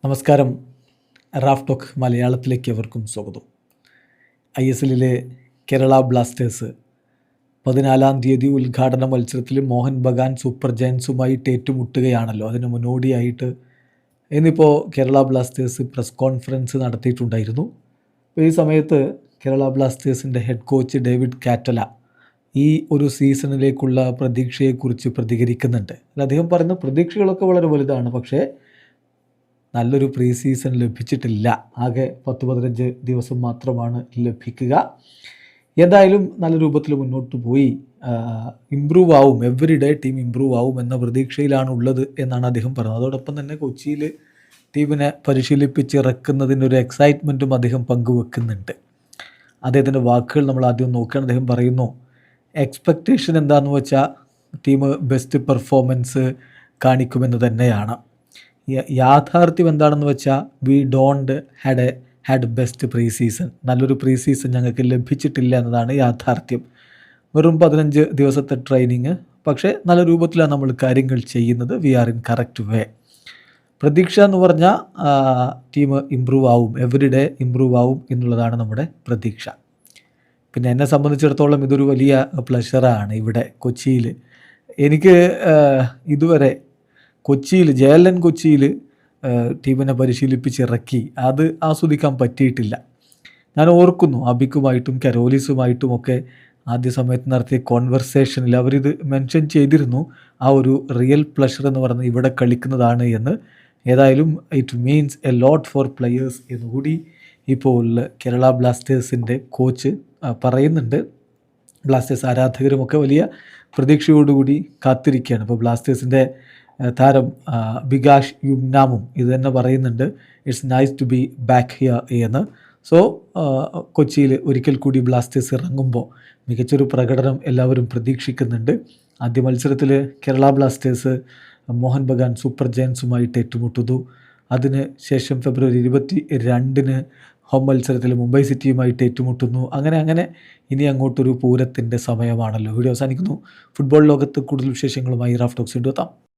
നമസ്കാരം. Raf talk മലയാളത്തിലേക്ക് എവർക്കും സ്വാഗതം. ISLലെ കേരള ബ്ലാസ്റ്റേഴ്സ് 14-ാം തീയതി ഉദ്ഘാടന മത്സരത്തിൽ മോഹൻ ബഗാൻ സൂപ്പർ ജയൻസുമായിട്ട് ഏറ്റുമുട്ടുകയാണല്ലോ. അതിന് മുന്നോടിയായിട്ട് ഇന്നിപ്പോൾ കേരള ബ്ലാസ്റ്റേഴ്സ് പ്രസ് കോൺഫറൻസ് നടത്തിയിട്ടുണ്ടായിരുന്നു. ഈ സമയത്ത് കേരള ബ്ലാസ്റ്റേഴ്സിൻ്റെ ഹെഡ് കോച്ച് ഡേവിഡ് കാറ്റല ഈ ഒരു സീസണിലേക്കുള്ള പ്രതീക്ഷയെക്കുറിച്ച് പ്രതികരിക്കുന്നുണ്ട്. അദ്ദേഹം പറയുന്ന പ്രതീക്ഷകളൊക്കെ വളരെ വലുതാണ്, പക്ഷേ നല്ലൊരു പ്രീ സീസൺ ലഭിച്ചിട്ടില്ല. ആകെ 10-15 ദിവസം മാത്രമാണ് ലഭിക്കുക. എന്തായാലും നല്ല രൂപത്തിൽ മുന്നോട്ട് പോയി ഇമ്പ്രൂവ് ആവും, എവറി ഡേ ടീം ഇമ്പ്രൂവ് ആവും എന്ന പ്രതീക്ഷയിലാണ് ഉള്ളത് എന്നാണ് അദ്ദേഹം പറഞ്ഞത്. അതോടൊപ്പം തന്നെ കൊച്ചിയിൽ ടീമിനെ പരിശീലിപ്പിച്ചിറക്കുന്നതിൻ്റെ ഒരു എക്സൈറ്റ്മെൻറ്റും അദ്ദേഹം പങ്കുവെക്കുന്നുണ്ട്. അദ്ദേഹത്തിൻ്റെ വാക്കുകൾ നമ്മൾ ആദ്യം നോക്കുകയാണ്. അദ്ദേഹം പറയുന്നു, എക്സ്പെക്റ്റേഷൻ എന്താണെന്ന് വെച്ചാൽ ടീം ബെസ്റ്റ് പെർഫോമൻസ് കാണിക്കുമെന്ന് തന്നെയാണ്. യാഥാർത്ഥ്യം എന്താണെന്ന് വെച്ചാൽ we don't had best pre season. നല്ലൊരു പ്രീ സീസൺ ഞങ്ങൾക്ക് ലഭിച്ചിട്ടില്ല എന്നതാണ് യാഥാർത്ഥ്യം. വെറും 15 ദിവസത്തെ ട്രെയിനിങ്, പക്ഷേ നല്ല രൂപത്തിലാണ് നമ്മൾ കാര്യങ്ങൾ ചെയ്യുന്നത്. We are in correct way. പ്രതീക്ഷ എന്ന് പറഞ്ഞാൽ ടീം ഇമ്പ്രൂവ് ആവും, എവറി ഡേ ഇമ്പ്രൂവ് ആവും എന്നുള്ളതാണ് നമ്മുടെ പ്രതീക്ഷ. പിന്നെ എന്നെ സംബന്ധിച്ചിടത്തോളം ഇതൊരു വലിയ പ്ലഷറാണ്. ഇവിടെ കൊച്ചിയിൽ എനിക്ക് ഇതുവരെ JLN കൊച്ചിയിൽ ടീമിനെ പരിശീലിപ്പിച്ചിറക്കി അത് ആസ്വദിക്കാൻ പറ്റിയിട്ടില്ല. ഞാൻ ഓർക്കുന്നു, അബിക്കുമായിട്ടും കരോലിസുമായിട്ടുമൊക്കെ ആദ്യ സമയത്ത് നടത്തിയ കോൺവെർസേഷനിൽ അവരിത് മെൻഷൻ ചെയ്തിരുന്നു. ആ ഒരു റിയൽ പ്ലഷർ എന്ന് പറയുന്നത് ഇവിടെ കളിക്കുന്നതാണ് എന്ന്. ഏതായാലും it means a lot four players എന്നുകൂടി ഇപ്പോൾ കേരള ബ്ലാസ്റ്റേഴ്സിൻ്റെ കോച്ച് പറയുന്നുണ്ട്. ബ്ലാസ്റ്റേഴ്സ് ആരാധകരുമൊക്കെ വലിയ പ്രതീക്ഷയോടുകൂടി കാത്തിരിക്കുകയാണ്. ഇപ്പോൾ ബ്ലാസ്റ്റേഴ്സിൻ്റെ താരം ബികാഷ് യുംനാമും ഇത് തന്നെ പറയുന്നുണ്ട്, it's nice to be back here എന്ന്. സോ കൊച്ചിയിൽ ഒരിക്കൽ കൂടി ബ്ലാസ്റ്റേഴ്സ് ഇറങ്ങുമ്പോൾ മികച്ചൊരു പ്രകടനം എല്ലാവരും പ്രതീക്ഷിക്കുന്നുണ്ട്. ആദ്യ മത്സരത്തിൽ കേരള ബ്ലാസ്റ്റേഴ്സ് മോഹൻ ബഗാൻ സൂപ്പർ ജയൻസുമായിട്ട് ഏറ്റുമുട്ടുന്നു. അതിന് ശേഷം ഫെബ്രുവരി 22-ന് ഹോം മത്സരത്തിൽ മുംബൈ സിറ്റിയുമായിട്ട് ഏറ്റുമുട്ടുന്നു. അങ്ങനെ ഇനി അങ്ങോട്ടൊരു പൂരത്തിൻ്റെ സമയമാണല്ലോ. വീഡിയോ അവസാനിക്കുന്നു. ഫുട്ബോൾ ലോകത്ത് കൂടുതൽ വിശേഷങ്ങളുമായി റാഫ് ടോക്സ് എത്താം.